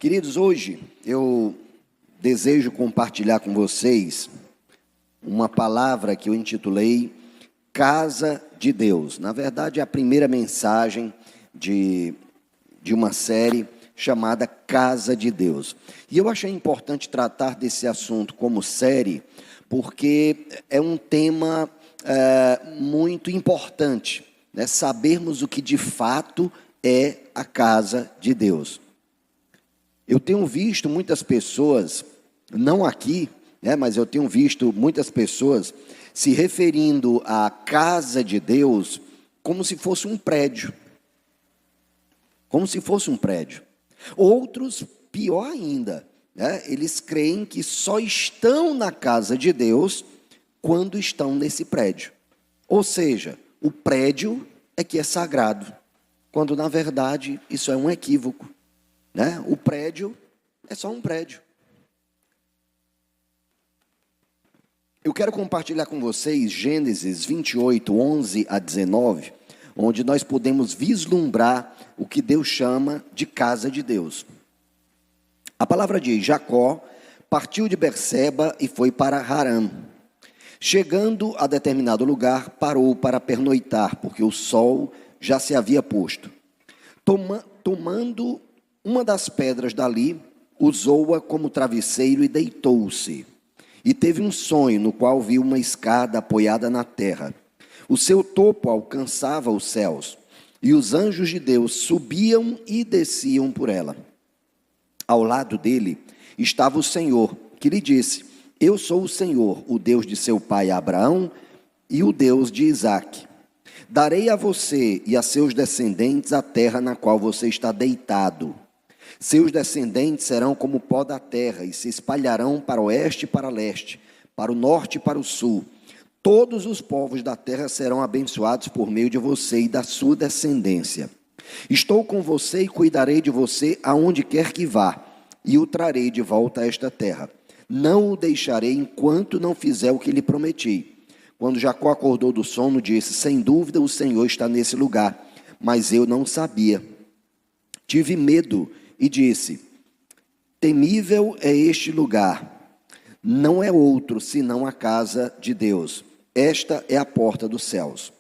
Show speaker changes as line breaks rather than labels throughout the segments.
Queridos, hoje eu desejo compartilhar com vocês uma palavra que eu intitulei Casa de Deus. Na verdade, é a primeira mensagem de uma série chamada Casa de Deus. E eu achei importante tratar desse assunto como série, porque é um tema muito importante, né? Sabermos o que de fato é a casa de Deus. Eu tenho visto muitas pessoas, não aqui, né, mas eu tenho visto muitas pessoas se referindo à casa de Deus como se fosse um prédio. Como se fosse um prédio. Outros, pior ainda, né, eles creem que só estão na casa de Deus quando estão nesse prédio. Ou seja, o prédio é que é sagrado, quando na verdade isso é um equívoco. Né? O prédio é só um prédio. Eu quero compartilhar com vocês Gênesis 28, 11 a 19, onde nós podemos vislumbrar o que Deus chama de casa de Deus. A palavra diz: Jacó partiu de Berseba e foi para Harã. Chegando a determinado lugar, parou para pernoitar, porque o sol já se havia posto. Tomando uma das pedras dali, usou-a como travesseiro e deitou-se. E teve um sonho no qual viu uma escada apoiada na terra. O seu topo alcançava os céus, e os anjos de Deus subiam e desciam por ela. Ao lado dele estava o Senhor, que lhe disse: Eu sou o Senhor, o Deus de seu pai Abraão e o Deus de Isaque. Darei a você e a seus descendentes a terra na qual você está deitado. Seus descendentes serão como o pó da terra e se espalharão para o oeste e para o leste, para o norte e para o sul. Todos os povos da terra serão abençoados por meio de você e da sua descendência. Estou com você e cuidarei de você aonde quer que vá, e o trarei de volta a esta terra. Não o deixarei enquanto não fizer o que lhe prometi. Quando Jacó acordou do sono, disse: Sem dúvida o Senhor está nesse lugar, mas eu não sabia. Tive medo e disse: Temível é este lugar, não é outro senão a casa de Deus. Esta é a porta dos céus.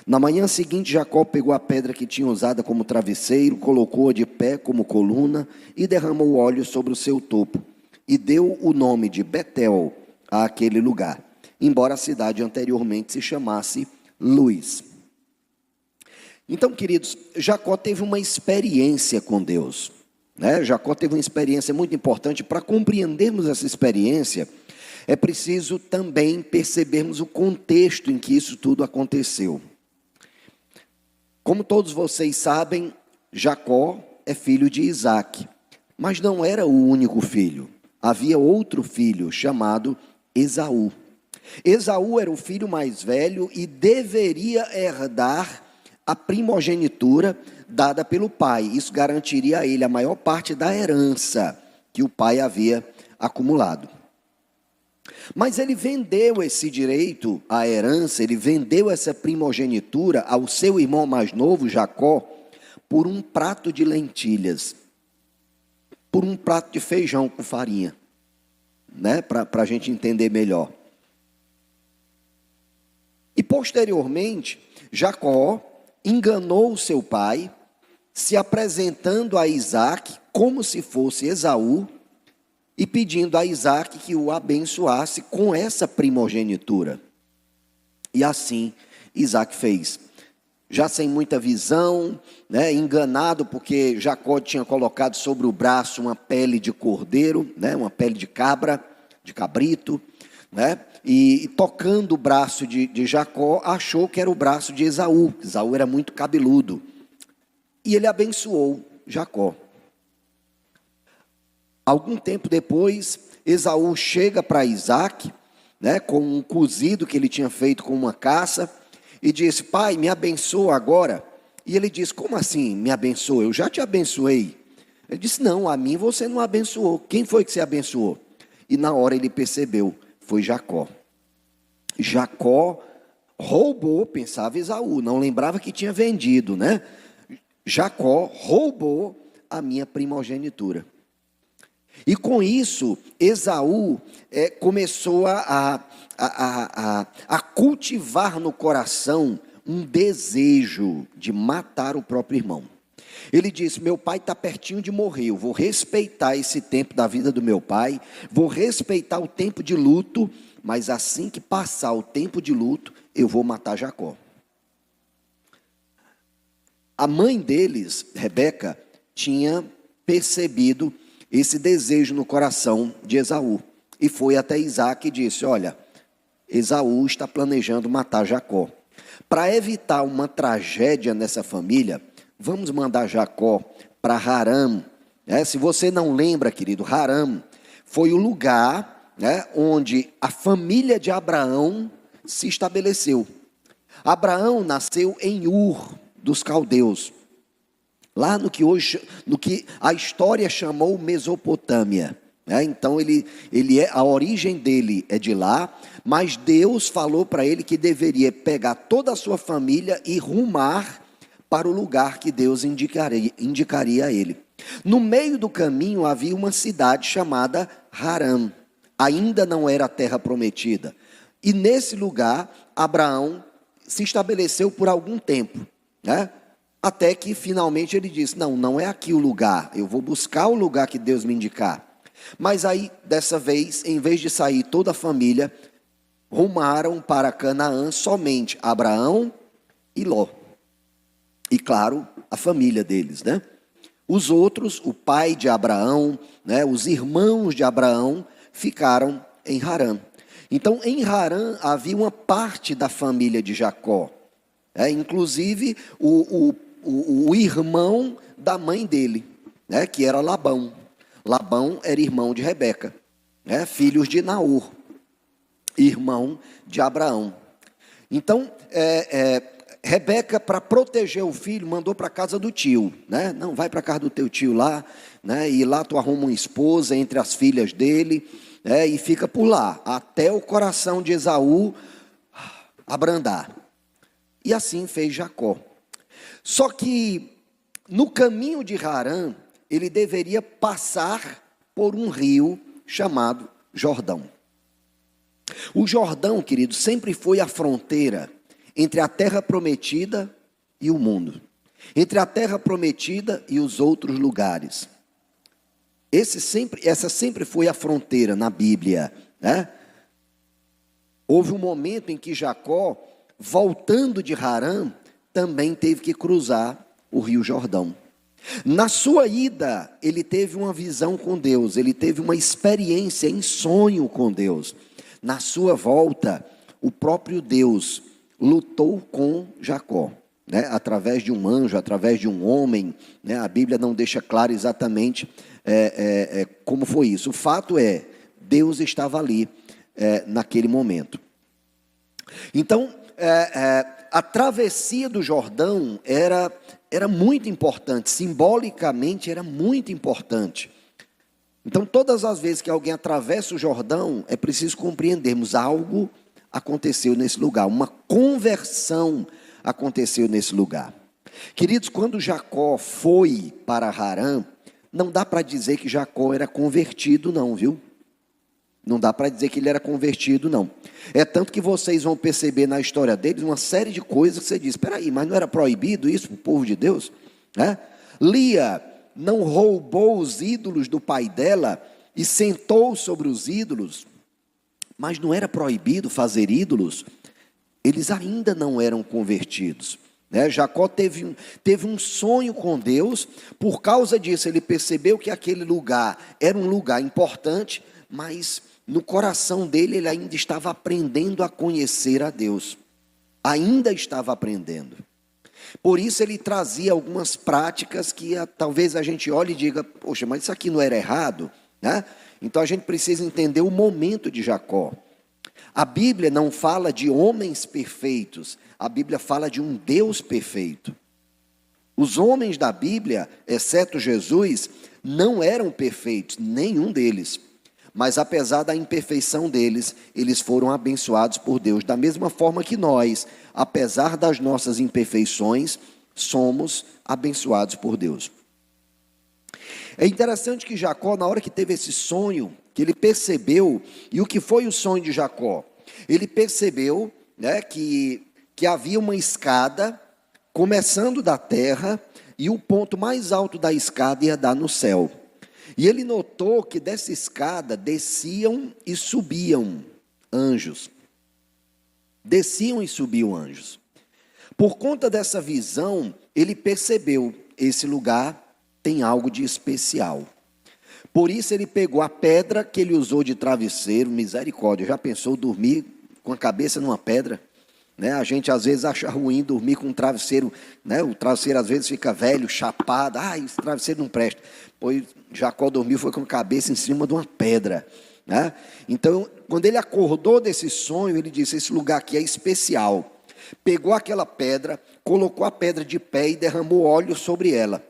Na manhã seguinte, Jacó pegou a pedra que tinha usada como travesseiro, colocou-a de pé como coluna e derramou óleo sobre o seu topo. E deu o nome de Betel àquele lugar, embora a cidade anteriormente se chamasse Luz. Então, queridos, Jacó teve uma experiência com Deus. Jacó teve uma experiência muito importante. Para compreendermos essa experiência, é preciso também percebermos o contexto em que isso tudo aconteceu. Como todos vocês sabem, Jacó é filho de Isaque, mas não era o único filho. Havia outro filho chamado Esaú. Esaú era o filho mais velho e deveria herdar a primogenitura dada pelo pai. Isso garantiria a ele a maior parte da herança que o pai havia acumulado. Mas ele vendeu esse direito à herança, ele vendeu essa primogenitura ao seu irmão mais novo, Jacó, por um prato de lentilhas, por um prato de feijão com farinha, para a gente entender melhor. E posteriormente, Jacó enganou seu pai, se apresentando a Isaque como se fosse Esaú e pedindo a Isaque que o abençoasse com essa primogenitura. E assim Isaque fez. Já sem muita visão, enganado porque Jacó tinha colocado sobre o braço uma pele de cordeiro, uma pele de cabra, de cabrito, e tocando o braço de Jacó, achou que era o braço de Esaú. Esaú era muito cabeludo. E ele abençoou Jacó. Algum tempo depois, Esaú chega para Isaque, com um cozido que ele tinha feito com uma caça, e disse: Pai, me abençoa agora. E ele disse: Como assim me abençoa? Eu já te abençoei. Ele disse: Não, a mim você não abençoou. Quem foi que você abençoou? E na hora ele percebeu: foi Jacó. Jacó roubou, pensava Esaú, não lembrava que tinha vendido, Jacó roubou a minha primogenitura. E com isso, Esaú começou a cultivar no coração um desejo de matar o próprio irmão. Ele disse: meu pai está pertinho de morrer, eu vou respeitar esse tempo da vida do meu pai, vou respeitar o tempo de luto, mas assim que passar o tempo de luto, eu vou matar Jacó. A mãe deles, Rebeca, tinha percebido esse desejo no coração de Esaú, e foi até Isaac e disse: olha, Esaú está planejando matar Jacó. Para evitar uma tragédia nessa família, vamos mandar Jacó para Harã. Se você não lembra, querido, Harã foi o lugar, onde a família de Abraão se estabeleceu. Abraão nasceu em Ur dos caldeus, lá no que a história chamou Mesopotâmia. Então a origem dele é de lá, mas Deus falou para ele que deveria pegar toda a sua família e rumar para o lugar que Deus indicaria a ele. No meio do caminho havia uma cidade chamada Harã, ainda não era a terra prometida, e nesse lugar Abraão se estabeleceu por algum tempo, até que finalmente ele disse: não é aqui o lugar, eu vou buscar o lugar que Deus me indicar. Mas aí, dessa vez, em vez de sair toda a família, rumaram para Canaã somente Abraão e Ló. E claro, a família deles, Os outros, o pai de Abraão, os irmãos de Abraão, ficaram em Harã. Então, em Harã havia uma parte da família de Jacó, inclusive o irmão da mãe dele, que era Labão. Labão era irmão de Rebeca, filhos de Naor, irmão de Abraão. Então, Rebeca, para proteger o filho, mandou para a casa do tio, Não, vai para a casa do teu tio lá, E lá tu arruma uma esposa entre as filhas dele, e fica por lá, até o coração de Esaú abrandar. E assim fez Jacó. Só que no caminho de Harã, ele deveria passar por um rio chamado Jordão. O Jordão, querido, sempre foi a fronteira entre a terra prometida e o mundo, entre a terra prometida e os outros lugares. Essa sempre foi a fronteira na Bíblia, Houve um momento em que Jacó, voltando de Harã, também teve que cruzar o rio Jordão. Na sua ida, ele teve uma visão com Deus, ele teve uma experiência em sonho com Deus. Na sua volta, o próprio Deus lutou com Jacó, através de um anjo, através de um homem, A Bíblia não deixa claro exatamente como foi isso. O fato é, Deus estava ali naquele momento. Então, a travessia do Jordão era muito importante, simbolicamente era muito importante. Então, todas as vezes que alguém atravessa o Jordão, é preciso compreendermos: algo aconteceu nesse lugar, uma conversão aconteceu nesse lugar. Queridos, quando Jacó foi para Harã, não dá para dizer que Jacó era convertido não, viu? Não dá para dizer que ele era convertido não. É tanto que vocês vão perceber na história deles uma série de coisas que você diz: espera aí, mas não era proibido isso para o povo de Deus? Lia não roubou os ídolos do pai dela e sentou sobre os ídolos, mas não era proibido fazer ídolos? Eles ainda não eram convertidos. Jacó teve um sonho com Deus, por causa disso ele percebeu que aquele lugar era um lugar importante, mas no coração dele ele ainda estava aprendendo a conhecer a Deus, ainda estava aprendendo. Por isso ele trazia algumas práticas que talvez a gente olhe e diga: poxa, mas isso aqui não era errado, Então a gente precisa entender o momento de Jacó. A Bíblia não fala de homens perfeitos, a Bíblia fala de um Deus perfeito. Os homens da Bíblia, exceto Jesus, não eram perfeitos, nenhum deles. Mas apesar da imperfeição deles, eles foram abençoados por Deus. Da mesma forma que nós, apesar das nossas imperfeições, somos abençoados por Deus. É interessante que Jacó, na hora que teve esse sonho, que ele percebeu, e o que foi o sonho de Jacó? Ele percebeu, né, que havia uma escada começando da terra, e o ponto mais alto da escada ia dar no céu. E ele notou que dessa escada desciam e subiam anjos. Desciam e subiam anjos. Por conta dessa visão, ele percebeu, esse lugar tem algo de especial. Por isso ele pegou a pedra que ele usou de travesseiro, misericórdia. Já pensou dormir com a cabeça numa pedra? Né? A gente às vezes acha ruim dormir com um travesseiro, né? O travesseiro às vezes fica velho, chapado. Esse travesseiro não presta. Pois Jacó dormiu foi com a cabeça em cima de uma pedra, né? Então, quando ele acordou desse sonho, ele disse: esse lugar aqui é especial. Pegou aquela pedra, colocou a pedra de pé e derramou óleo sobre ela.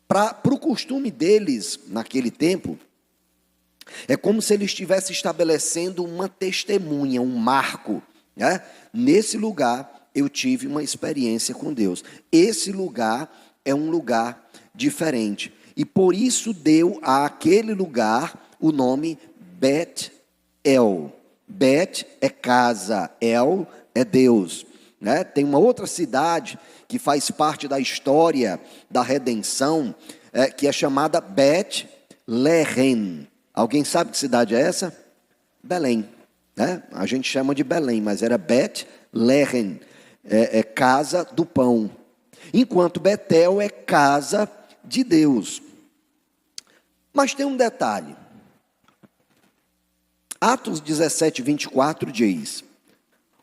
Para o costume deles, naquele tempo, é como se ele estivesse estabelecendo uma testemunha, um marco, né? Nesse lugar eu tive uma experiência com Deus. Esse lugar é um lugar diferente. E por isso deu àquele lugar o nome Bet-El. Bet é casa, El é Deus, né? Tem uma outra cidade que faz parte da história da redenção, que é chamada Bet-Lehem. Alguém sabe que cidade é essa? Belém, né? A gente chama de Belém, mas era Bet-Lehem, casa do pão. Enquanto Betel é casa de Deus. Mas tem um detalhe. Atos 17, 24 diz: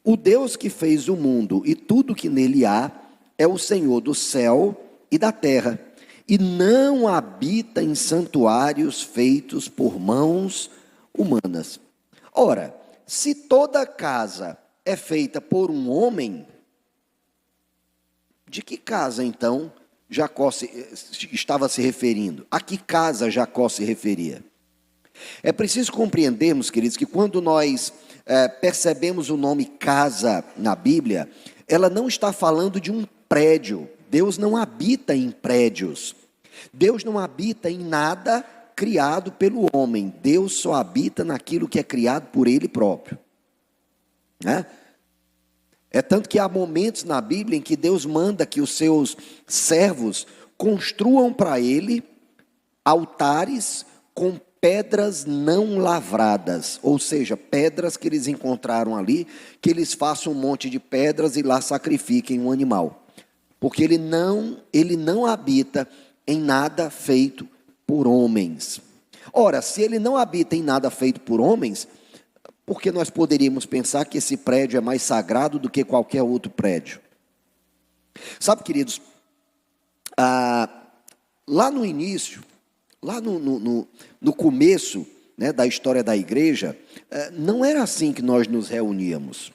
o Deus que fez o mundo e tudo que nele há é o Senhor do céu e da terra, e não habita em santuários feitos por mãos humanas. Ora, se toda casa é feita por um homem, de que casa então Jacó estava se referindo? A que casa Jacó se referia? É preciso compreendermos, queridos, que quando nós percebemos o nome casa na Bíblia, ela não está falando de um prédio. Deus não habita em prédios. Deus não habita em nada criado pelo homem. Deus só habita naquilo que é criado por Ele próprio, né? É tanto que há momentos na Bíblia em que Deus manda que os seus servos construam para Ele altares com pedras não lavradas, ou seja, pedras que eles encontraram ali, que eles façam um monte de pedras e lá sacrifiquem um animal, porque ele não habita em nada feito por homens. Ora, se ele não habita em nada feito por homens, por que nós poderíamos pensar que esse prédio é mais sagrado do que qualquer outro prédio? Sabe, queridos, lá no início, lá no começo, né, da história da igreja, não era assim que nós nos reuníamos.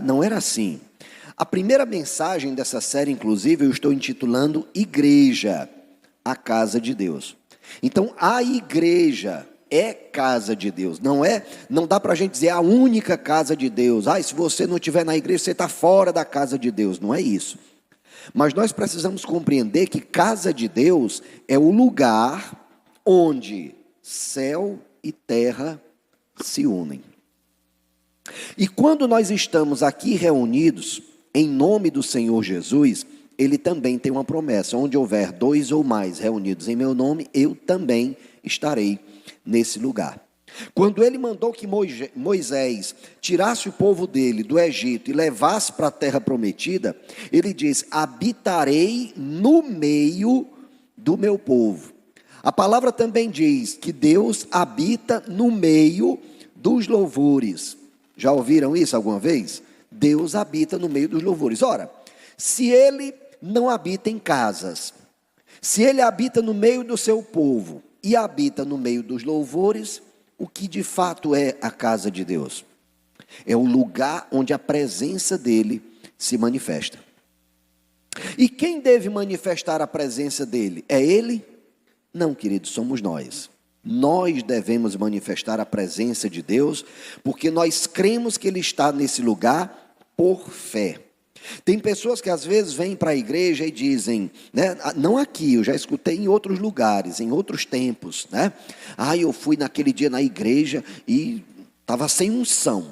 Não era assim. A primeira mensagem dessa série, inclusive, eu estou intitulando Igreja, a Casa de Deus. Então, a igreja é casa de Deus. Não dá para a gente dizer a única casa de Deus. Se você não estiver na igreja, você está fora da casa de Deus. Não é isso. Mas nós precisamos compreender que casa de Deus é o lugar onde céu e terra se unem. E quando nós estamos aqui reunidos, em nome do Senhor Jesus, Ele também tem uma promessa: onde houver 2 ou mais reunidos em meu nome, eu também estarei nesse lugar. Quando Ele mandou que Moisés tirasse o povo dele do Egito e levasse para a terra prometida, Ele diz: habitarei no meio do meu povo. A palavra também diz que Deus habita no meio dos louvores. Já ouviram isso alguma vez? Deus habita no meio dos louvores. Ora, se Ele não habita em casas, se Ele habita no meio do seu povo e habita no meio dos louvores, o que de fato é a casa de Deus? É o lugar onde a presença dEle se manifesta. E quem deve manifestar a presença dEle? É Ele? Não, queridos, somos nós. Nós devemos manifestar a presença de Deus, porque nós cremos que Ele está nesse lugar por fé. Tem pessoas que às vezes vêm para a igreja e dizem, né, não aqui, eu já escutei em outros lugares, em outros tempos, né? Eu fui naquele dia na igreja e estava sem unção.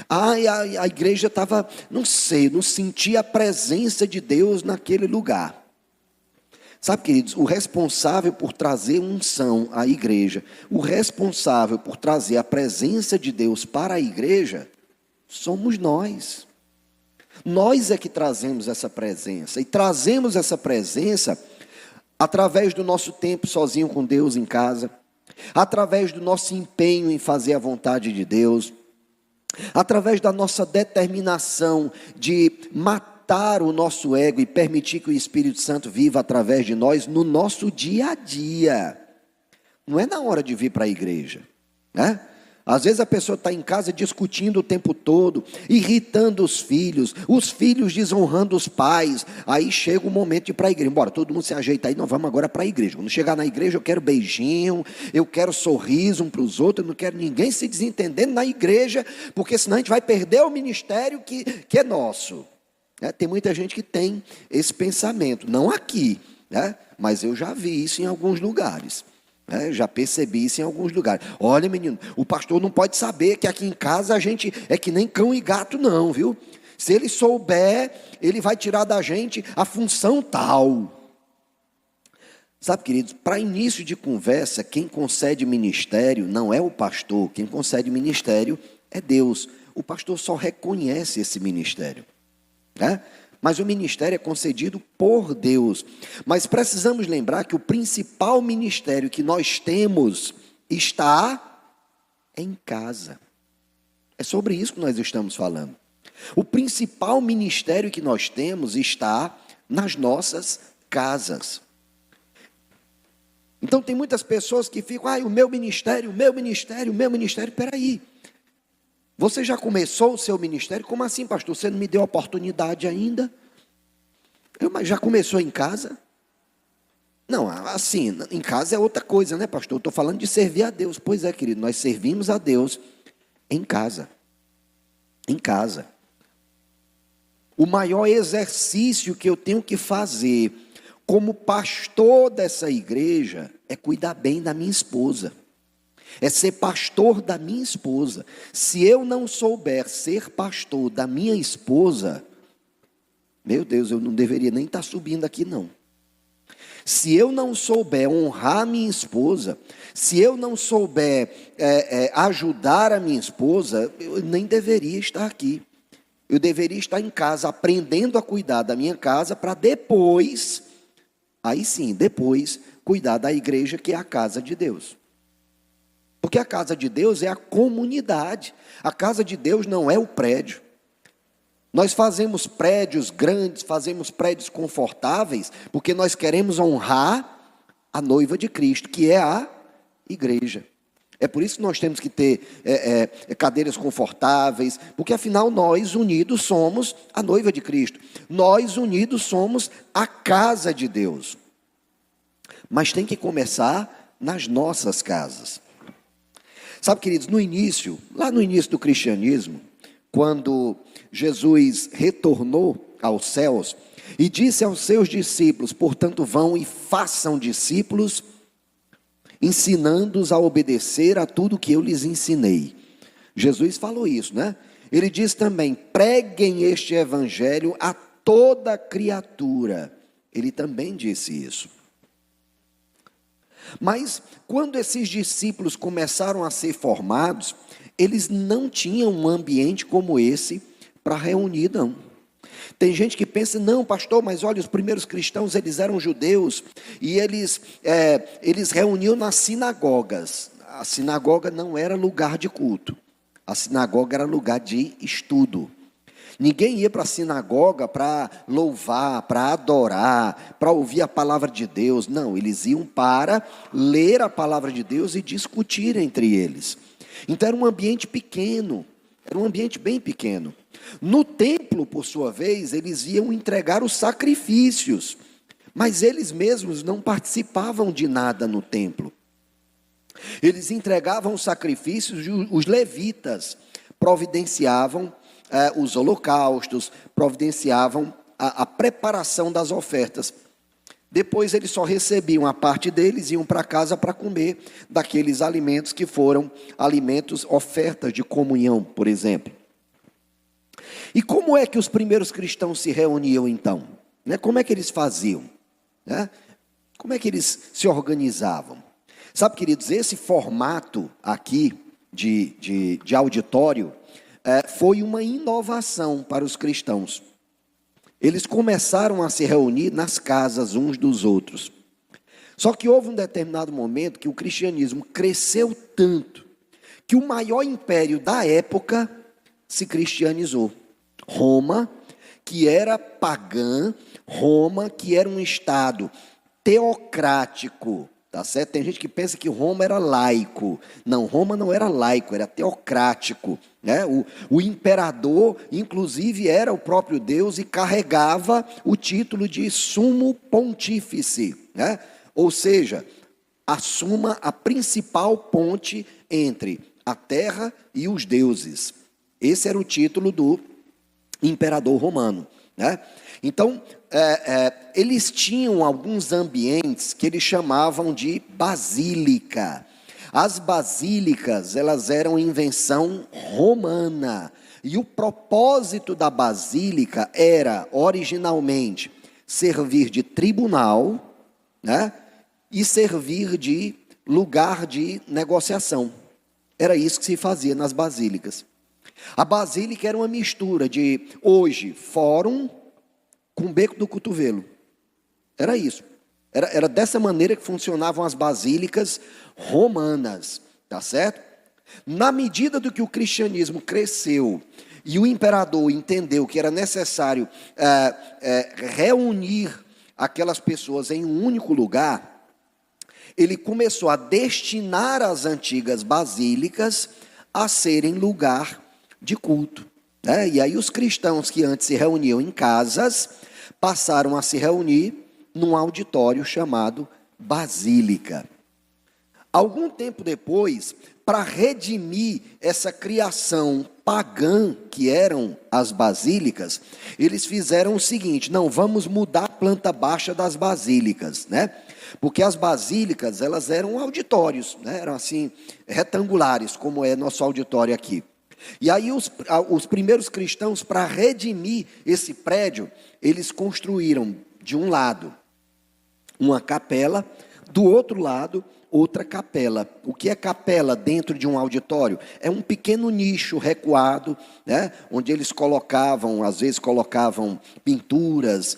A igreja estava, não sei, não sentia a presença de Deus naquele lugar. Sabe, queridos, o responsável por trazer unção à igreja, o responsável por trazer a presença de Deus para a igreja, somos nós. Nós é que trazemos essa presença, e trazemos essa presença através do nosso tempo sozinho com Deus em casa, através do nosso empenho em fazer a vontade de Deus, através da nossa determinação de matar o nosso ego e permitir que o Espírito Santo viva através de nós no nosso dia a dia. Não é na hora de vir para a igreja, né? Às vezes a pessoa está em casa discutindo o tempo todo, irritando os filhos desonrando os pais. Aí chega o momento de ir para a igreja. Bora, todo mundo se ajeita aí, nós vamos agora para a igreja. Quando chegar na igreja eu quero beijinho, eu quero sorriso um para os outros, eu não quero ninguém se desentendendo na igreja, porque senão a gente vai perder o ministério que é nosso. Tem muita gente que tem esse pensamento, não aqui, né? Mas eu já vi isso em alguns lugares. Já percebi isso em alguns lugares. Olha, menino, o pastor não pode saber que aqui em casa a gente é que nem cão e gato não, viu? Se ele souber, ele vai tirar da gente a função tal. Sabe, queridos, para início de conversa, quem concede ministério não é o pastor, quem concede ministério é Deus. O pastor só reconhece esse ministério, né? Mas o ministério é concedido por Deus. Mas precisamos lembrar que o principal ministério que nós temos está em casa. É sobre isso que nós estamos falando. O principal ministério que nós temos está nas nossas casas. Então tem muitas pessoas que ficam, o meu ministério. Peraí. Você já começou o seu ministério? Como assim, pastor? Você não me deu oportunidade ainda? Mas já começou em casa? Não, assim, em casa é outra coisa, né, pastor? Eu estou falando de servir a Deus. Pois é, querido, nós servimos a Deus em casa. Em casa. O maior exercício que eu tenho que fazer como pastor dessa igreja é cuidar bem da minha esposa. É ser pastor da minha esposa. Se eu não souber ser pastor da minha esposa, meu Deus, eu não deveria nem estar subindo aqui não. Se eu não souber honrar a minha esposa, se eu não souber ajudar a minha esposa, eu nem deveria estar aqui. Eu deveria estar em casa aprendendo a cuidar da minha casa para depois, aí sim, depois, cuidar da igreja que é a casa de Deus. Porque a casa de Deus é a comunidade. A casa de Deus não é o prédio. Nós fazemos prédios grandes, fazemos prédios confortáveis, porque nós queremos honrar a noiva de Cristo, que é a igreja. É por isso que nós temos que ter cadeiras confortáveis, porque afinal nós unidos somos a noiva de Cristo. Nós unidos somos a casa de Deus. Mas tem que começar nas nossas casas. Sabe, queridos, lá no início do cristianismo, quando Jesus retornou aos céus e disse aos seus discípulos, portanto vão e façam discípulos, ensinando-os a obedecer a tudo que eu lhes ensinei. Jesus falou isso, né? Ele diz também, preguem este evangelho a toda criatura. Ele também disse isso. Mas quando esses discípulos começaram a ser formados, eles não tinham um ambiente como esse para reunir, não. Tem gente que pensa, não, pastor, mas olha, os primeiros cristãos, eles eram judeus, e eles reuniam nas sinagogas. A sinagoga não era lugar de culto, a sinagoga era lugar de estudo. Ninguém ia para a sinagoga para louvar, para adorar, para ouvir a palavra de Deus. Não, eles iam para ler a palavra de Deus e discutir entre eles. Então era um ambiente pequeno, era um ambiente bem pequeno. No templo, por sua vez, eles iam entregar os sacrifícios, mas eles mesmos não participavam de nada no templo. Eles entregavam os sacrifícios e os levitas providenciavam os holocaustos, providenciavam a preparação das ofertas. Depois eles só recebiam a parte deles e iam para casa para comer daqueles alimentos que foram alimentos, ofertas de comunhão, por exemplo. E como é que os primeiros cristãos se reuniam então? Como é que eles faziam? Como é que eles se organizavam? Sabe, queridos, esse formato aqui de auditório foi uma inovação para os cristãos. Eles começaram a se reunir nas casas uns dos outros. Só que houve um determinado momento que o cristianismo cresceu tanto que o maior império da época se cristianizou. Roma, que era pagã, Roma, que era um estado teocrático, tá certo? Tem gente que pensa que Roma era laico. Não, Roma não era laico, era teocrático. O imperador, inclusive, era o próprio Deus e carregava o título de sumo pontífice. Ou seja, assuma a principal ponte entre a terra e os deuses. Esse era o título do imperador romano. Então, eles tinham alguns ambientes que eles chamavam de basílica. As basílicas, elas eram invenção romana. E o propósito da basílica era, originalmente, servir de tribunal, e servir de lugar de negociação. Era isso que se fazia nas basílicas. A basílica era uma mistura de, hoje, fórum com beco do cotovelo. Era isso. Era dessa maneira que funcionavam as basílicas romanas, tá certo? Na medida do que o cristianismo cresceu e o imperador entendeu que era necessário reunir aquelas pessoas em um único lugar, ele começou a destinar as antigas basílicas a serem lugar de culto. E aí os cristãos que antes se reuniam em casas passaram a se reunir num auditório chamado basílica. Algum tempo depois, para redimir essa criação pagã que eram as basílicas, eles fizeram o seguinte: não, vamos mudar a planta baixa das basílicas, porque as basílicas, elas eram auditórios, eram assim, retangulares, como é nosso auditório aqui. E aí os primeiros cristãos, para redimir esse prédio, eles construíram, de um lado, uma capela, do outro lado, outra capela. O que é capela dentro de um auditório? É um pequeno nicho recuado, onde eles colocavam, às vezes colocavam pinturas,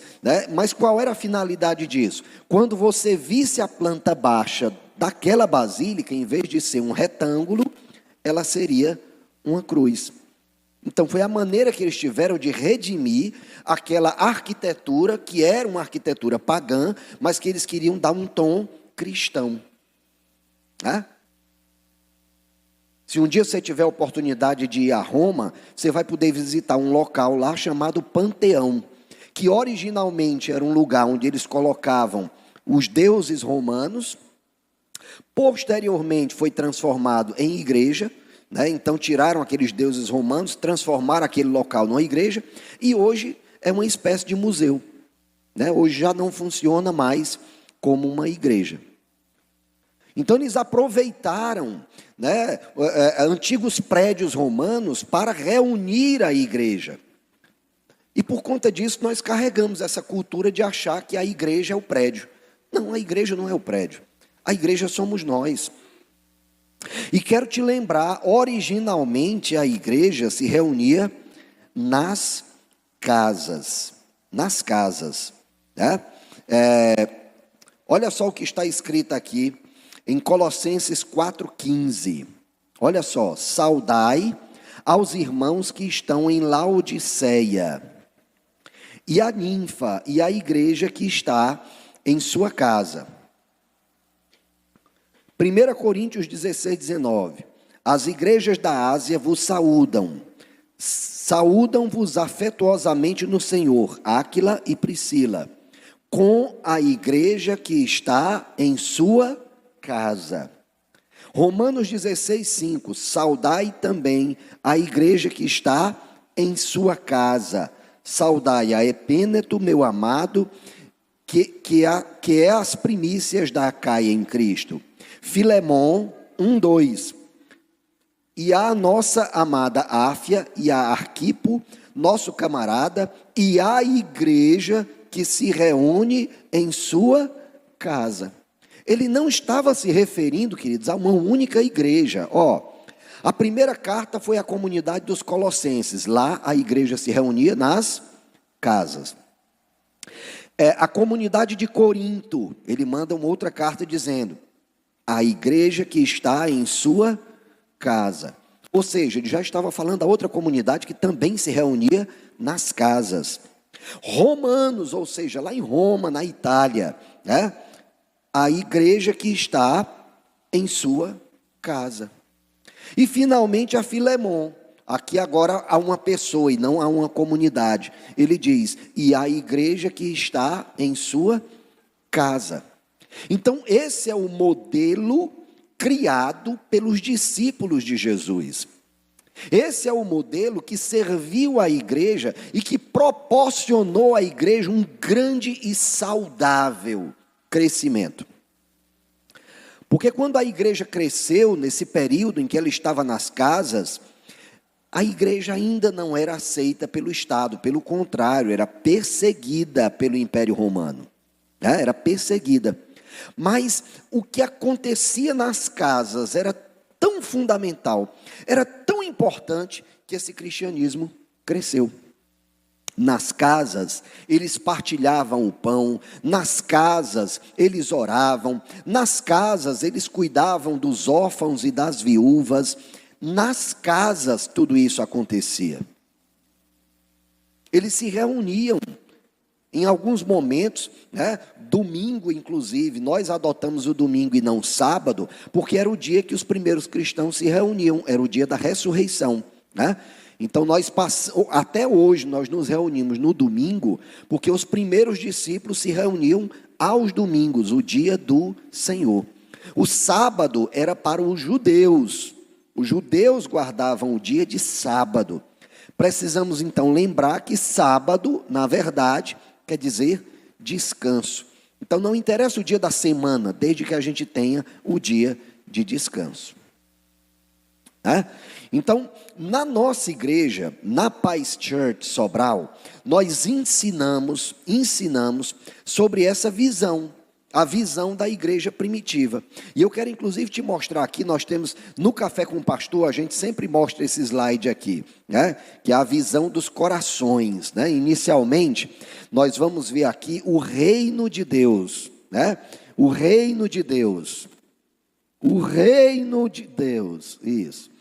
mas qual era a finalidade disso? Quando você visse a planta baixa daquela basílica, em vez de ser um retângulo, ela seria uma cruz. Então foi a maneira que eles tiveram de redimir aquela arquitetura, que era uma arquitetura pagã, mas que eles queriam dar um tom cristão. Se um dia você tiver a oportunidade de ir a Roma, você vai poder visitar um local lá chamado Panteão, que originalmente era um lugar onde eles colocavam os deuses romanos. Posteriormente foi transformado em igreja. Então tiraram aqueles deuses romanos, transformaram aquele local numa igreja, e hoje é uma espécie de museu. Hoje já não funciona mais como uma igreja. Então eles aproveitaram antigos prédios romanos para reunir a igreja. E por conta disso nós carregamos essa cultura de achar que a igreja é o prédio. Não, a igreja não é o prédio. A igreja somos nós. E quero te lembrar, originalmente a igreja se reunia nas casas. Nas casas. Olha só o que está escrito aqui em Colossenses 4,15. Olha só: saudai aos irmãos que estão em Laodiceia, e a ninfa e a igreja que está em sua casa. 1 Coríntios 16, 19. As igrejas da Ásia vos saúdam. Saúdam-vos afetuosamente no Senhor, Áquila e Priscila, com a igreja que está em sua casa. Romanos 16, 5. Saudai também a igreja que está em sua casa. Saudai a Epêneto, meu amado, que é as primícias da Acaia em Cristo. Filemon, 1:2. E a nossa amada Áfia e a Arquipo, nosso camarada, e a igreja que se reúne em sua casa. Ele não estava se referindo, queridos, a uma única igreja. A primeira carta foi à comunidade dos Colossenses. Lá a igreja se reunia nas casas. A comunidade de Corinto, ele manda uma outra carta dizendo: a igreja que está em sua casa. Ou seja, ele já estava falando da outra comunidade que também se reunia nas casas. Romanos, ou seja, lá em Roma, na Itália, a igreja que está em sua casa. E finalmente a Filemon. Aqui agora há uma pessoa e não há uma comunidade. Ele diz: e a igreja que está em sua casa. Então esse é o modelo criado pelos discípulos de Jesus. Esse é o modelo que serviu à igreja e que proporcionou à igreja um grande e saudável crescimento. Porque quando a igreja cresceu, nesse período em que ela estava nas casas, a igreja ainda não era aceita pelo Estado, pelo contrário, era perseguida pelo Império Romano. Era perseguida. Mas o que acontecia nas casas era tão fundamental, era tão importante, que esse cristianismo cresceu. Nas casas, eles partilhavam o pão, nas casas, eles oravam, nas casas, eles cuidavam dos órfãos e das viúvas, nas casas tudo isso acontecia. Eles se reuniam. Em alguns momentos, domingo inclusive, nós adotamos o domingo e não sábado, porque era o dia que os primeiros cristãos se reuniam, era o dia da ressurreição. Então até hoje nós nos reunimos no domingo, porque os primeiros discípulos se reuniam aos domingos, o dia do Senhor. O sábado era para os judeus guardavam o dia de sábado. Precisamos então lembrar que sábado, na verdade, quer dizer descanso. Então não interessa o dia da semana, desde que a gente tenha o dia de descanso. Então, na nossa igreja, na Paz Church Sobral, nós ensinamos sobre essa visão, a visão da igreja primitiva. E eu quero inclusive te mostrar aqui, nós temos no Café com o Pastor, a gente sempre mostra esse slide aqui, que é a visão dos corações. Inicialmente, nós vamos ver aqui o reino de Deus, o reino de Deus, o reino de Deus, isso,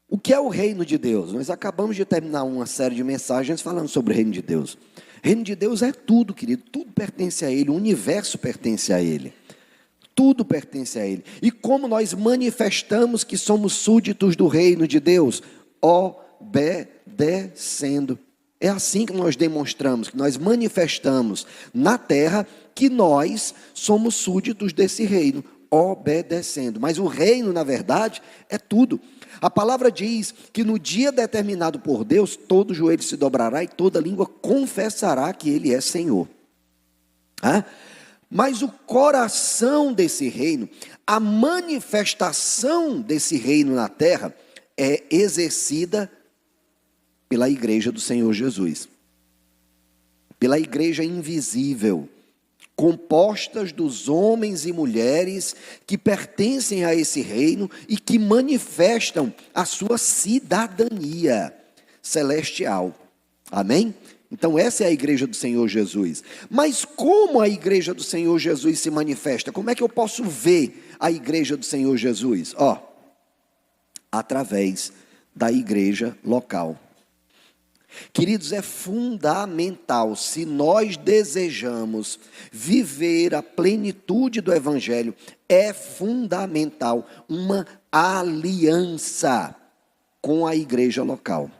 O que é o reino de Deus? Nós acabamos de terminar uma série de mensagens falando sobre o reino de Deus. O reino de Deus é tudo, querido, tudo pertence a Ele, o universo pertence a Ele, tudo pertence a Ele. E como nós manifestamos que somos súditos do reino de Deus? Obedecendo. É assim que nós demonstramos, que nós manifestamos na terra que nós somos súditos desse reino, obedecendo. Mas o reino, na verdade, é tudo. A palavra diz que no dia determinado por Deus, todo joelho se dobrará e toda língua confessará que Ele é Senhor. Mas o coração desse reino, a manifestação desse reino na terra, é exercida pela igreja do Senhor Jesus. Pela igreja invisível, compostas dos homens e mulheres que pertencem a esse reino e que manifestam a sua cidadania celestial. Amém? Então essa é a igreja do Senhor Jesus. Mas como a igreja do Senhor Jesus se manifesta? Como é que eu posso ver a igreja do Senhor Jesus? Através da igreja local. Queridos, é fundamental, se nós desejamos viver a plenitude do Evangelho, é fundamental uma aliança com a igreja local.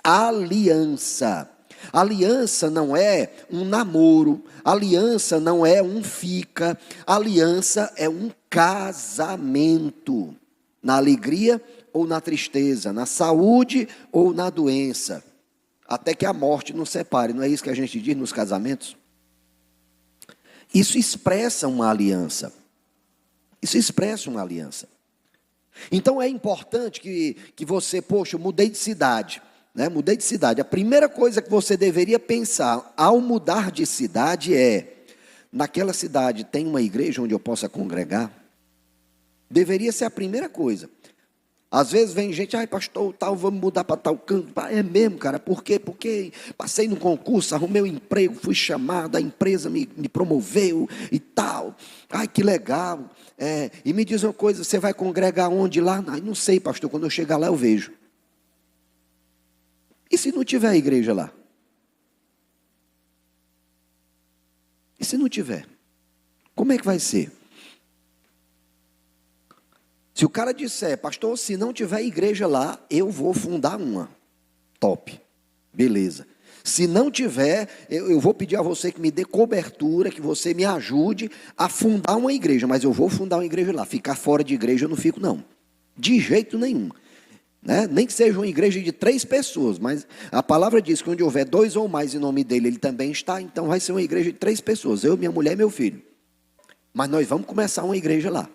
Aliança. Aliança não é um namoro, aliança não é um fica, aliança é um casamento, na alegria ou na tristeza, na saúde ou na doença, até que a morte nos separe. Não é isso que a gente diz nos casamentos? Isso expressa uma aliança. Isso expressa uma aliança. Então é importante que você, poxa, eu mudei de cidade, né? Mudei de cidade. A primeira coisa que você deveria pensar ao mudar de cidade é: naquela cidade tem uma igreja onde eu possa congregar? Deveria ser a primeira coisa. Às vezes vem gente, ai pastor, tal, vamos mudar para tal canto. É mesmo, cara, por quê? Porque passei no concurso, arrumei um emprego, fui chamado, a empresa me promoveu e tal. Ai, que legal. E me diz uma coisa, você vai congregar onde lá? Ai, não sei, pastor, quando eu chegar lá eu vejo. E se não tiver igreja lá? E se não tiver? Como é que vai ser? Se o cara disser, pastor, se não tiver igreja lá, eu vou fundar uma. Top. Beleza. Se não tiver, eu vou pedir a você que me dê cobertura, que você me ajude a fundar uma igreja. Mas eu vou fundar uma igreja lá. Ficar fora de igreja eu não fico, não. De jeito nenhum. Né? Nem que seja uma igreja de 3 pessoas. Mas a palavra diz que onde houver 2 ou mais em nome dele, ele também está. Então vai ser uma igreja de 3 pessoas. Eu, minha mulher e meu filho. Mas nós vamos começar uma igreja lá.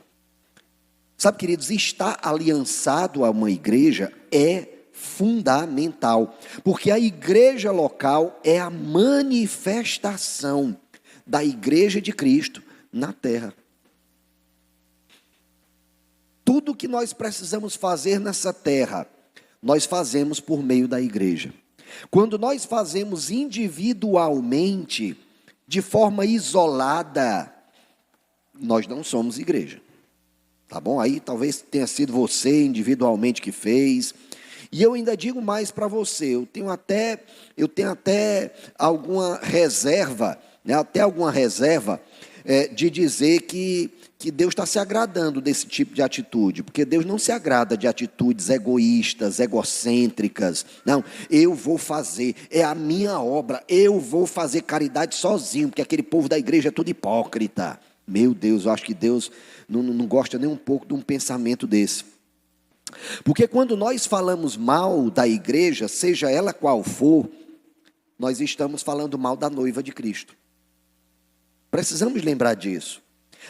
Sabe, queridos, estar aliançado a uma igreja é fundamental, porque a igreja local é a manifestação da igreja de Cristo na terra. Tudo que nós precisamos fazer nessa terra, nós fazemos por meio da igreja. Quando nós fazemos individualmente, de forma isolada, nós não somos igreja. Tá bom? Aí talvez tenha sido você individualmente que fez. E eu ainda digo mais para você, eu tenho até alguma reserva, né? De dizer que Deus está se agradando desse tipo de atitude, porque Deus não se agrada de atitudes egoístas, egocêntricas. Não, eu vou fazer, é a minha obra, eu vou fazer caridade sozinho, porque aquele povo da igreja é tudo hipócrita. Meu Deus, eu acho que Deus não gosta nem um pouco de um pensamento desse. Porque quando nós falamos mal da igreja, seja ela qual for, nós estamos falando mal da noiva de Cristo. Precisamos lembrar disso.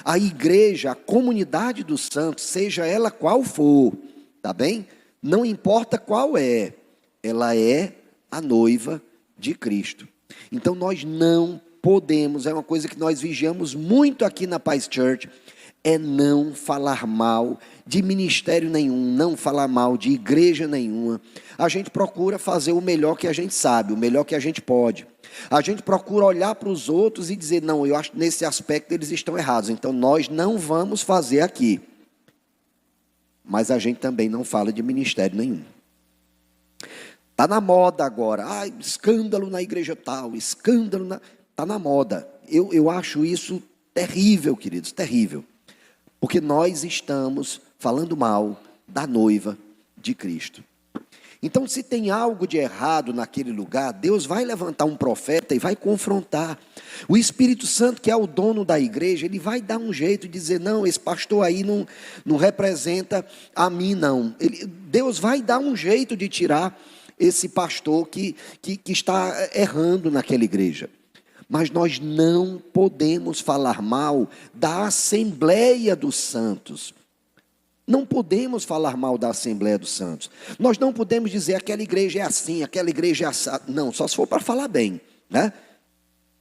A igreja, a comunidade dos santos, seja ela qual for, tá bem? Não importa qual é, ela é a noiva de Cristo. Então nós não podemos, é uma coisa que nós vigiamos muito aqui na Paz Church, é não falar mal de ministério nenhum, não falar mal de igreja nenhuma. A gente procura fazer o melhor que a gente sabe, o melhor que a gente pode. A gente procura olhar para os outros e dizer, não, eu acho que nesse aspecto eles estão errados, então nós não vamos fazer aqui. Mas a gente também não fala de ministério nenhum. Está na moda agora, escândalo na igreja tal, escândalo na... Está na moda. Eu acho isso terrível, queridos, terrível. Porque nós estamos falando mal da noiva de Cristo. Então, se tem algo de errado naquele lugar, Deus vai levantar um profeta e vai confrontar. O Espírito Santo, que é o dono da igreja, ele vai dar um jeito de dizer, não, esse pastor aí não representa a mim, não. Deus vai dar um jeito de tirar esse pastor que está errando naquela igreja. Mas nós não podemos falar mal da Assembleia dos Santos. Não podemos falar mal da Assembleia dos Santos. Nós não podemos dizer aquela igreja é assim, aquela igreja é assim. Não, só se for para falar bem, né?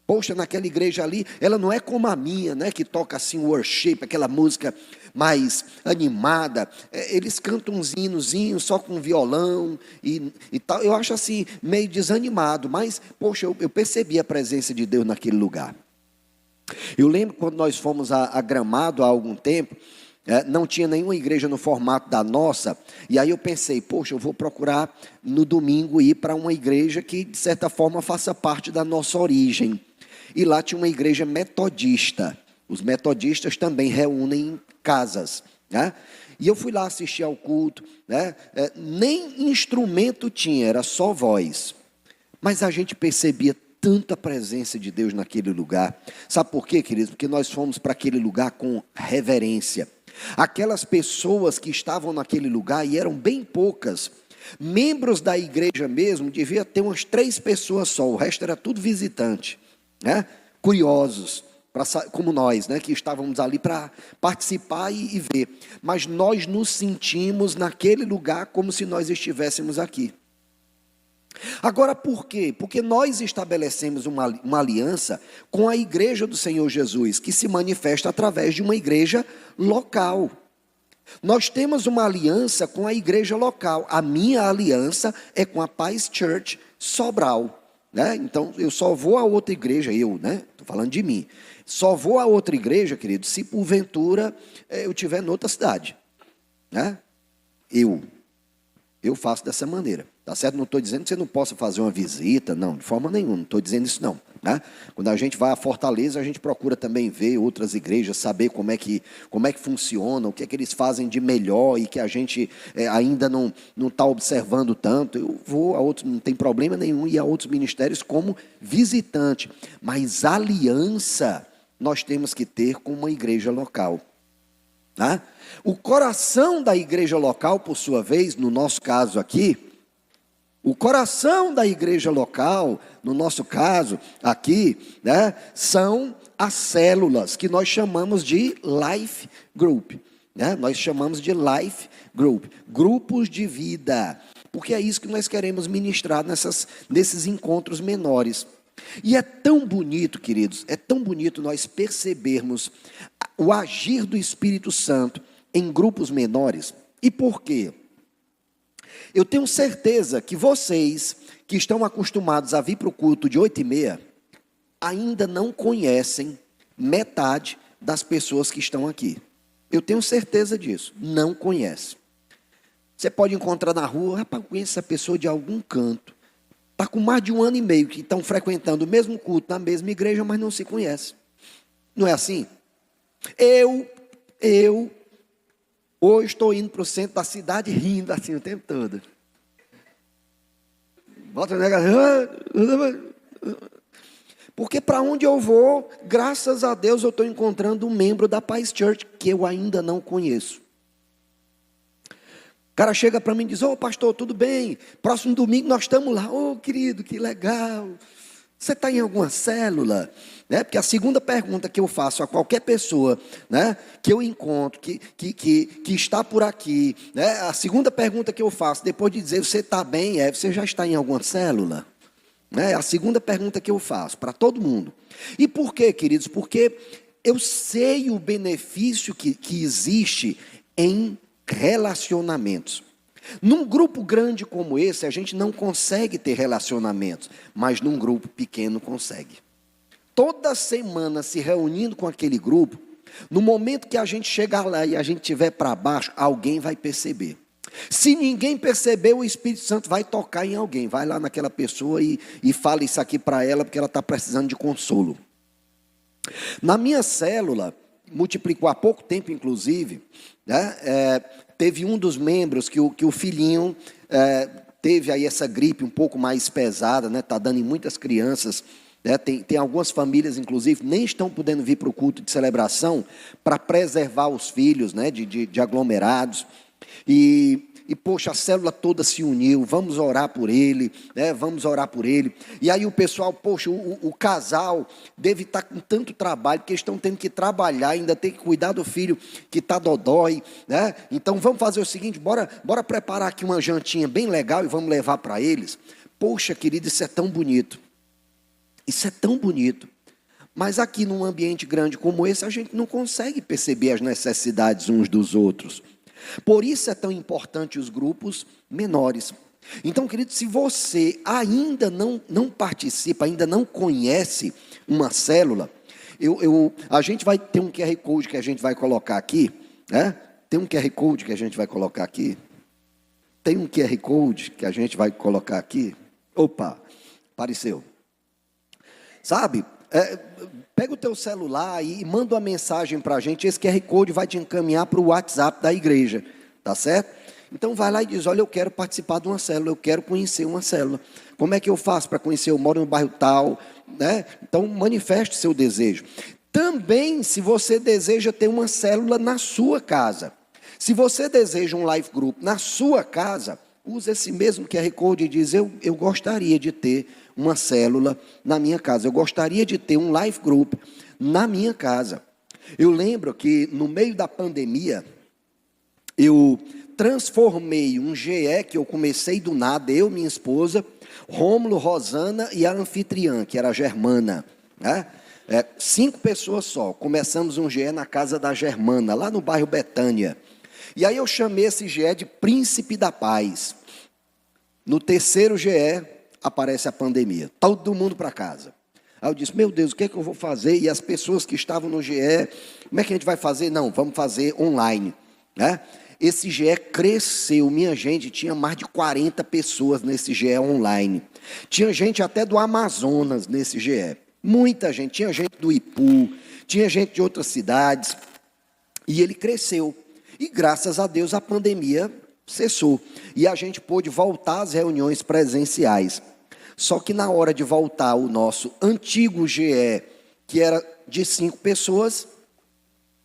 Poxa, naquela igreja ali, ela não é como a minha, né? Que toca assim worship, aquela música mais animada. Eles cantam uns hinozinhos só com violão e tal. Eu acho assim, meio desanimado. Mas, poxa, eu percebi a presença de Deus naquele lugar. Eu lembro quando nós fomos a Gramado há algum tempo, não tinha nenhuma igreja no formato da nossa, e aí eu pensei, poxa, eu vou procurar no domingo ir para uma igreja que de certa forma faça parte da nossa origem. E lá tinha uma igreja metodista. Os metodistas também reúnem casas, né? E eu fui lá assistir ao culto, né? Nem instrumento tinha, era só voz. Mas a gente percebia tanta presença de Deus naquele lugar. Sabe por quê, queridos? Porque nós fomos para aquele lugar com reverência. Aquelas pessoas que estavam naquele lugar, e eram bem poucas, membros da igreja mesmo, devia ter umas 3 pessoas só, o resto era tudo visitante, né? Curiosos, como nós, né? Que estávamos ali para participar e ver. Mas nós nos sentimos naquele lugar como se nós estivéssemos aqui. Agora, por quê? Porque nós estabelecemos uma aliança com a igreja do Senhor Jesus, que se manifesta através de uma igreja local. Nós temos uma aliança com a igreja local. A minha aliança é com a Paz Church Sobral, né? Então, eu só vou a outra igreja, né? Estou falando de mim. Só vou a outra igreja, querido, se porventura eu estiver em outra cidade, né? Eu faço dessa maneira, tá certo? Não estou dizendo que você não possa fazer uma visita, não, de forma nenhuma, não estou dizendo isso não, né? Quando a gente vai a Fortaleza, a gente procura também ver outras igrejas, saber como é que funciona, o que é que eles fazem de melhor e que a gente ainda não está observando tanto. Eu vou a outros, não tem problema nenhum, ir a outros ministérios como visitante, mas aliança nós temos que ter com uma igreja local. Tá? O coração da igreja local, por sua vez, no nosso caso aqui, o coração da igreja local, no nosso caso aqui, né, são as células, que nós chamamos de life group, né? Nós chamamos de life group, grupos de vida, porque é isso que nós queremos ministrar nesses encontros menores. E é tão bonito, queridos, é tão bonito nós percebermos o agir do Espírito Santo em grupos menores. E por quê? Eu tenho certeza que vocês, que estão acostumados a vir para o culto de 8h30, ainda não conhecem metade das pessoas que estão aqui. Eu tenho certeza disso, não conhece. Você pode encontrar na rua, rapaz, eu conheço essa pessoa de algum canto. Está com mais de 1 ano e meio que estão frequentando o mesmo culto, na mesma igreja, mas não se conhece. Não é assim? Eu hoje estou indo para o centro da cidade rindo assim o tempo todo. Bota o negócio. Porque para onde eu vou, graças a Deus eu estou encontrando um membro da Paz Church que eu ainda não conheço. O cara chega para mim e diz: ô pastor, tudo bem? Próximo domingo nós estamos lá. Ô querido, que legal. Você está em alguma célula? Né? Porque a segunda pergunta que eu faço a qualquer pessoa, né, que eu encontro, que está por aqui, né, a segunda pergunta que eu faço, depois de dizer você está bem, você já está em alguma célula? É a segunda pergunta que eu faço para todo mundo. E por quê, queridos? Porque eu sei o benefício que existe em relacionamentos. Num grupo grande como esse, a gente não consegue ter relacionamentos, mas num grupo pequeno consegue. Toda semana se reunindo com aquele grupo, no momento que a gente chegar lá e a gente estiver para baixo, alguém vai perceber. Se ninguém perceber, o Espírito Santo vai tocar em alguém. Vai lá naquela pessoa e fala isso aqui para ela, porque ela está precisando de consolo. Na minha célula, multiplicou há pouco tempo, inclusive, né, teve um dos membros que o filhinho teve aí essa gripe um pouco mais pesada, né, está dando em muitas crianças. Tem algumas famílias, inclusive, nem estão podendo vir para o culto de celebração para preservar os filhos, né, de aglomerados. E poxa, a célula toda se uniu, vamos orar por ele, né, vamos orar por ele. E aí o pessoal, poxa, o casal deve estar com tanto trabalho, porque eles estão tendo que trabalhar, ainda tem que cuidar do filho que está dodói, né? Então vamos fazer o seguinte, bora preparar aqui uma jantinha bem legal e vamos levar para eles. Poxa, querido, isso é tão bonito. Isso é tão bonito. Mas aqui num ambiente grande como esse, a gente não consegue perceber as necessidades uns dos outros. Por isso é tão importante os grupos menores. Então, querido, se você ainda não participa, ainda não conhece uma célula, a gente vai ter um QR Code que a gente vai colocar aqui, né? Tem um QR Code que a gente vai colocar aqui. Tem um QR Code que a gente vai colocar aqui. Opa, apareceu. Sabe? Pega o teu celular e manda uma mensagem para a gente. Esse QR Code vai te encaminhar para o WhatsApp da igreja, tá certo? Então vai lá e diz: olha, eu quero participar de uma célula, eu quero conhecer uma célula. Como é que eu faço para conhecer? Eu moro no bairro tal, né? Então manifeste o seu desejo. Também, se você deseja ter uma célula na sua casa, se você deseja um life group na sua casa, use esse mesmo QR Code e diz, eu gostaria de ter uma célula na minha casa, eu gostaria de ter um life group na minha casa. Eu lembro que no meio da pandemia, eu transformei um GE que eu comecei do nada, eu, minha esposa, Rômulo, Rosana e a anfitriã, que era a Germana, né? 5 pessoas só, começamos um GE na casa da Germana, lá no bairro Betânia. E aí eu chamei esse GE de Príncipe da Paz. No terceiro GE, aparece a pandemia, todo mundo para casa. Aí eu disse, meu Deus, o que é que eu vou fazer? E as pessoas que estavam no GE, como é que a gente vai fazer? Não, vamos fazer online, né? Esse GE cresceu, minha gente, tinha mais de 40 pessoas nesse GE online. Tinha gente até do Amazonas nesse GE. Muita gente, tinha gente do Ipu, tinha gente de outras cidades. E ele cresceu. E graças a Deus a pandemia cessou. E a gente pôde voltar às reuniões presenciais. Só que na hora de voltar o nosso antigo GE, que era de 5 pessoas,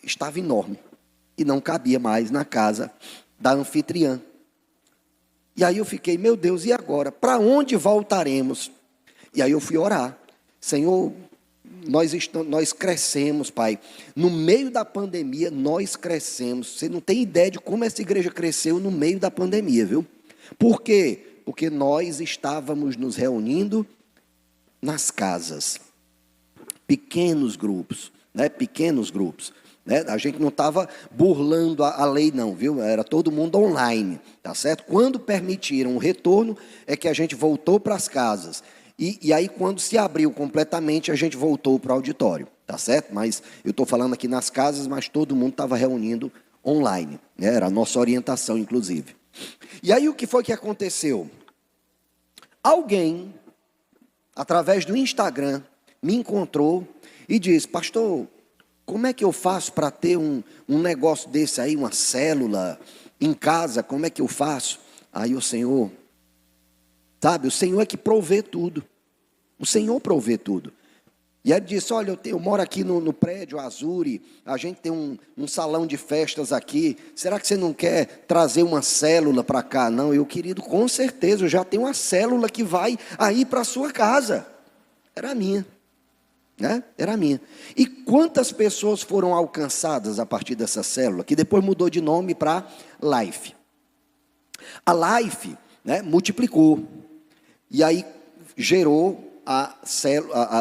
estava enorme. E não cabia mais na casa da anfitriã. E aí eu fiquei, meu Deus, e agora? Para onde voltaremos? E aí eu fui orar. Senhor, nós crescemos, Pai. No meio da pandemia, nós crescemos. Você não tem ideia de como essa igreja cresceu no meio da pandemia, viu? Por quê? Porque nós estávamos nos reunindo nas casas. Pequenos grupos, né? Pequenos grupos. Né? A gente não estava burlando a lei não, viu? Era todo mundo online, tá certo? Quando permitiram o retorno, é que a gente voltou para as casas. E aí, quando se abriu completamente, a gente voltou para o auditório, tá certo? Mas eu estou falando aqui nas casas, mas todo mundo estava reunindo online, né? Era a nossa orientação, inclusive. E aí, o que foi que aconteceu? Alguém, através do Instagram, me encontrou e disse, pastor, como é que eu faço para ter um negócio desse aí, uma célula em casa, como é que eu faço? Aí o Senhor, sabe, o Senhor é que provê tudo. O Senhor provê tudo. E ele disse, olha, eu moro aqui no prédio Azuri, a gente tem um salão de festas aqui, será que você não quer trazer uma célula para cá? Não, eu querido, com certeza, eu já tenho uma célula que vai aí para a sua casa. Era a minha. Né? Era a minha. E quantas pessoas foram alcançadas a partir dessa célula, que depois mudou de nome para Life. A Life, né, multiplicou, e aí gerou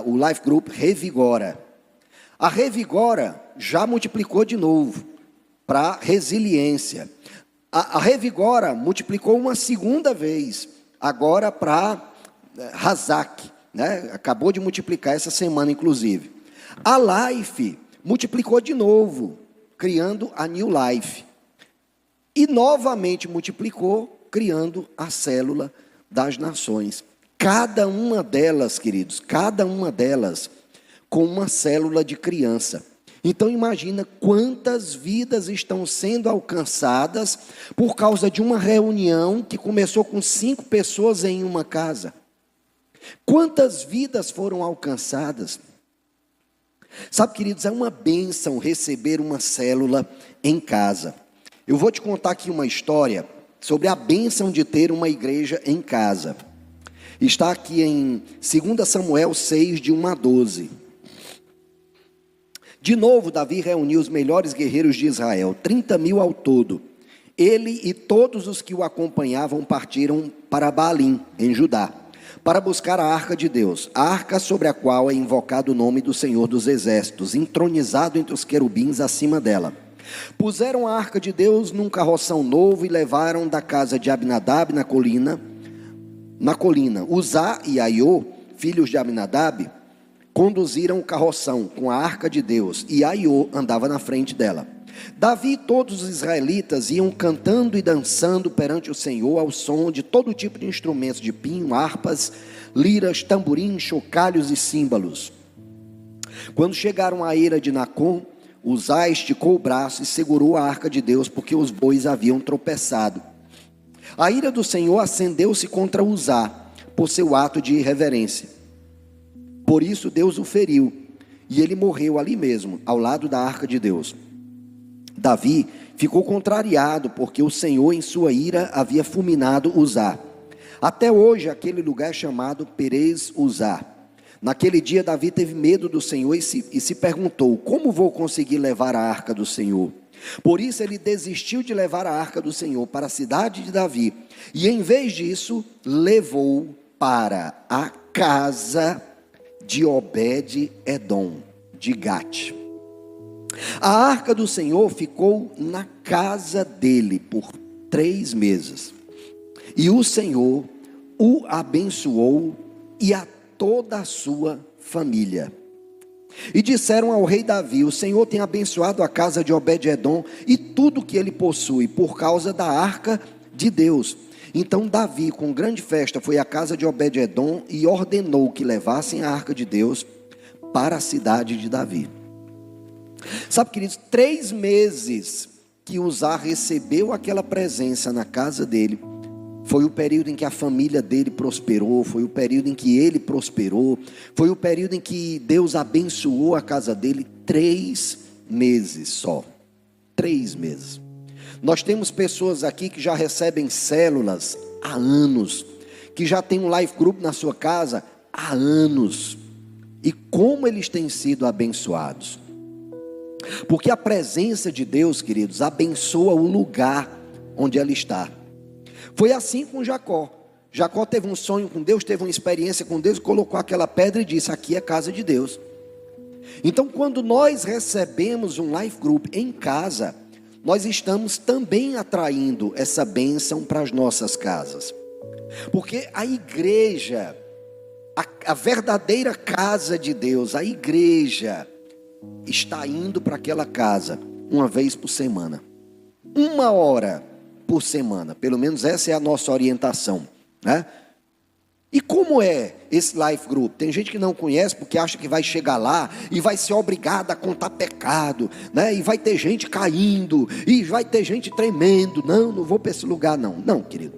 o Life Group Revigora. A Revigora já multiplicou de novo para Resiliência. A Revigora multiplicou uma segunda vez, agora para Razak. Né? Acabou de multiplicar essa semana, inclusive. A Life multiplicou de novo, criando a New Life. E novamente multiplicou, criando a célula das nações. Cada uma delas, queridos, cada uma delas com uma célula de criança. Então imagina quantas vidas estão sendo alcançadas por causa de uma reunião que começou com 5 pessoas em uma casa. Quantas vidas foram alcançadas? Sabe, queridos, é uma bênção receber uma célula em casa. Eu vou te contar aqui uma história sobre a bênção de ter uma igreja em casa. Está aqui em 2 Samuel 6, de 1 a 12. De novo, Davi reuniu os melhores guerreiros de Israel, 30.000 ao todo. Ele e todos os que o acompanhavam partiram para Baalim, em Judá, para buscar a arca de Deus, a arca sobre a qual é invocado o nome do Senhor dos Exércitos, entronizado entre os querubins acima dela. Puseram a arca de Deus num carroção novo e levaram da casa de Abinadab na colina. Uzá e Aiô, filhos de Abinadab, conduziram o carroção com a arca de Deus, e Aiô andava na frente dela. Davi e todos os israelitas iam cantando e dançando perante o Senhor ao som de todo tipo de instrumentos de pinho, harpas, liras, tamborins, chocalhos e símbolos. Quando chegaram à eira de Nacon, Uzá esticou o braço e segurou a arca de Deus, porque os bois haviam tropeçado. A ira do Senhor acendeu-se contra Uzá, por seu ato de irreverência. Por isso Deus o feriu, e ele morreu ali mesmo, ao lado da arca de Deus. Davi ficou contrariado, porque o Senhor em sua ira havia fulminado Uzá. Até hoje aquele lugar é chamado Perez Uzá. Naquele dia Davi teve medo do Senhor e se perguntou: como vou conseguir levar a arca do Senhor? Por isso ele desistiu de levar a arca do Senhor para a cidade de Davi, e em vez disso levou para a casa de Obed-edom, de Gate. A arca do Senhor ficou na casa dele por 3 meses, e o Senhor o abençoou e a toda a sua família. E disseram ao rei Davi: o Senhor tem abençoado a casa de Obed-edom e tudo que ele possui, por causa da arca de Deus. Então Davi, com grande festa, foi à casa de Obed-edom e ordenou que levassem a arca de Deus para a cidade de Davi. Sabe, queridos, 3 meses que Uzá recebeu aquela presença na casa dele, foi o período em que a família dele prosperou, foi o período em que ele prosperou, foi o período em que Deus abençoou a casa dele. 3 meses só, 3 meses. Nós temos pessoas aqui que já recebem células há anos, que já tem um life group na sua casa há anos, e como eles têm sido abençoados, porque a presença de Deus, queridos, abençoa o lugar onde ela está. Foi assim com Jacó. Jacó teve um sonho com Deus, teve uma experiência com Deus, colocou aquela pedra e disse: aqui é casa de Deus. Então, quando nós recebemos um life group em casa, nós estamos também atraindo essa bênção para as nossas casas, porque a igreja, a verdadeira casa de Deus, a igreja está indo para aquela casa uma vez por semana, 1 hora por semana, pelo menos essa é a nossa orientação, né? E como é esse life group? Tem gente que não conhece porque acha que vai chegar lá e vai ser obrigado a contar pecado, né? E vai ter gente caindo, e vai ter gente tremendo. Não vou para esse lugar não, querido.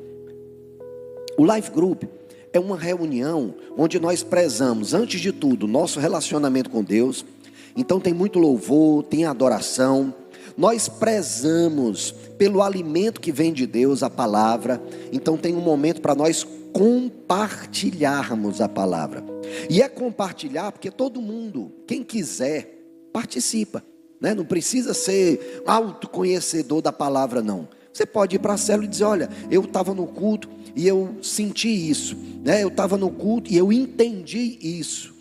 O life group é uma reunião onde nós prezamos, antes de tudo, nosso relacionamento com Deus. Então tem muito louvor, tem adoração. Nós prezamos pelo alimento que vem de Deus, a palavra. Então tem um momento para nós compartilharmos a palavra. E é compartilhar porque todo mundo, quem quiser, participa, né? Não precisa ser autoconhecedor da palavra, não. Você pode ir para a célula e dizer: olha, eu estava no culto e eu senti isso, né? Eu estava no culto e eu entendi isso.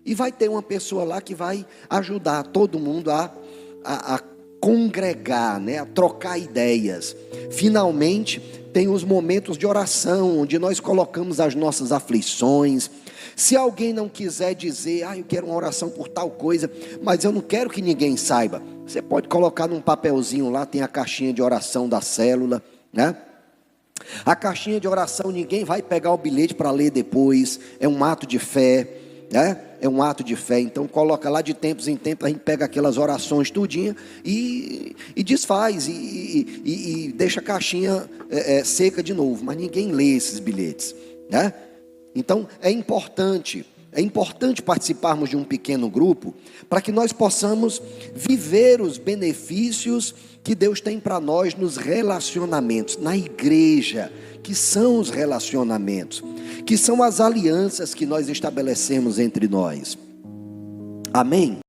E vai ter uma pessoa lá que vai ajudar todo mundo a congregar, né? A trocar ideias. Finalmente, tem os momentos de oração, onde nós colocamos as nossas aflições. Se alguém não quiser dizer: eu quero uma oração por tal coisa, mas eu não quero que ninguém saiba, você pode colocar num papelzinho lá, tem a caixinha de oração da célula, né? A caixinha de oração, ninguém vai pegar o bilhete para ler depois, é um ato de fé, né? É um ato de fé. Então coloca lá, de tempos em tempos a gente pega aquelas orações tudinha e desfaz e deixa a caixinha seca de novo, mas ninguém lê esses bilhetes, né? Então é importante participarmos de um pequeno grupo, para que nós possamos viver os benefícios que Deus tem para nós nos relacionamentos, na igreja, que são os relacionamentos, que são as alianças que nós estabelecemos entre nós. Amém?